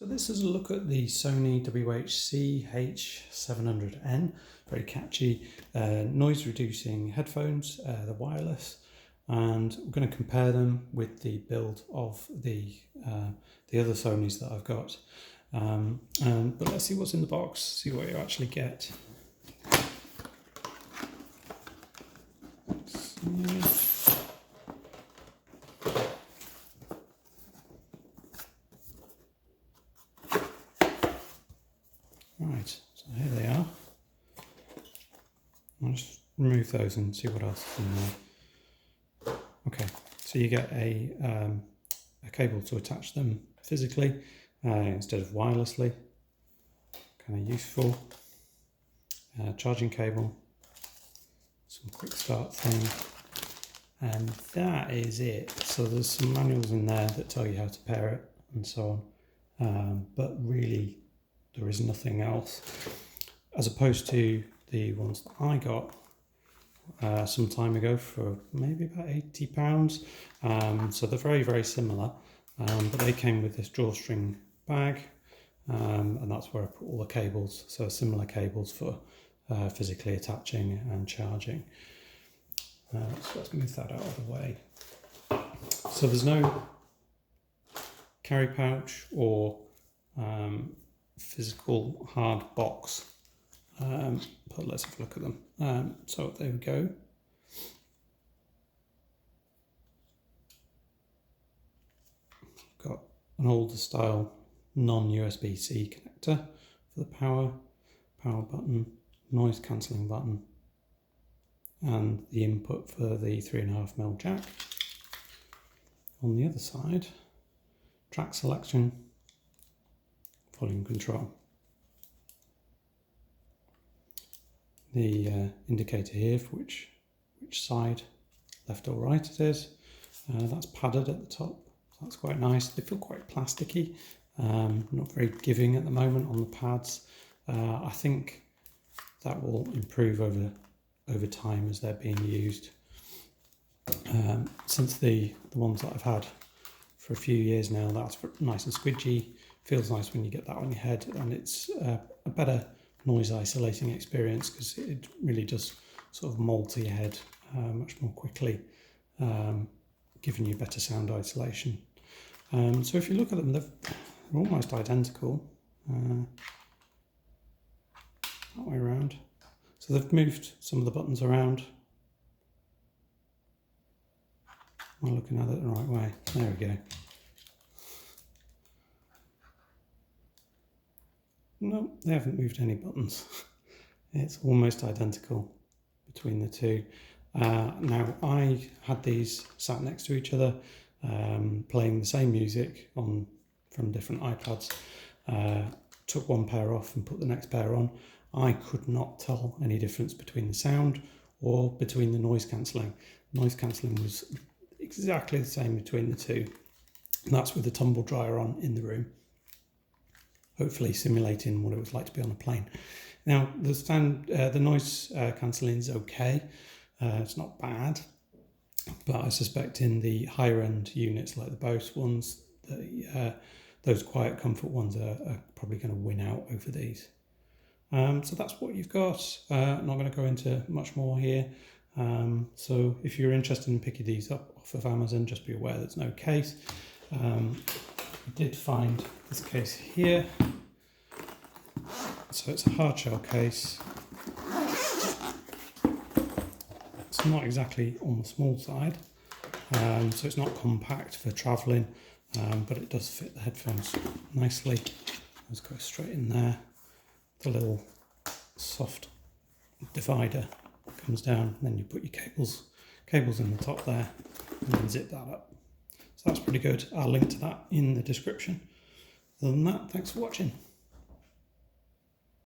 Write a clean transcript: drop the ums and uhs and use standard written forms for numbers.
So this is a look at the Sony WH-CH700N, very catchy noise reducing headphones, they're wireless, and we're going to compare them with the build of the other Sonys that I've got. But let's see what's in the box, see what you actually get. Right, so here they are. I'll just remove those and see what else is in there. Okay, so you get a cable to attach them physically instead of wirelessly. Kind of useful. Charging cable, some quick start thing, and that is it. So there's some manuals in there that tell you how to pair it and so on, but really there is nothing else, as opposed to the ones that I got some time ago for maybe about £80. So they're very, very similar, but they came with this drawstring bag, and that's where I put all the cables, so similar cables for physically attaching and charging. So let's move that out of the way. So there's no carry pouch or physical hard box, but let's have a look at them. So there we go. Got an older style non-USB-C connector for the power button, noise cancelling button, and the input for the 3.5mm jack. On the other side, track selection, volume control. The indicator here for which side, left or right it is. That's padded at the top, so that's quite nice. They feel quite plasticky, not very giving at the moment on the pads. I think that will improve over time as they're being used. Since the ones that I've had for a few years now, that's nice and squidgy. Feels nice when you get that on your head, and it's a better noise isolating experience because it really does sort of mold to your head much more quickly, giving you better sound isolation. So if you look at them, they're almost identical that way around. So they've moved some of the buttons around. Am I looking at it the right way? There we go. No, they haven't moved any buttons. It's almost identical between the two. Now, I had these sat next to each other, playing the same music from different iPads. Took one pair off and put the next pair on. I could not tell any difference between the sound or between the noise cancelling. Noise cancelling was exactly the same between the two. And that's with the tumble dryer on in the room, hopefully simulating what it was like to be on a plane. Now, the noise cancelling is okay. It's not bad, but I suspect in the higher end units like the Bose ones, those quiet comfort ones are probably going to win out over these. So that's what you've got. I'm not going to go into much more here. So if you're interested in picking these up off of Amazon, just be aware there's no case. I did find this case here. So it's a hard shell case. It's not exactly on the small side, so it's not compact for travelling, but it does fit the headphones nicely. Let's go straight in there. The little soft divider comes down, and then you put your cables in the top there, and then zip that up. So that's pretty good. I'll link to that in the description. Other than that, thanks for watching.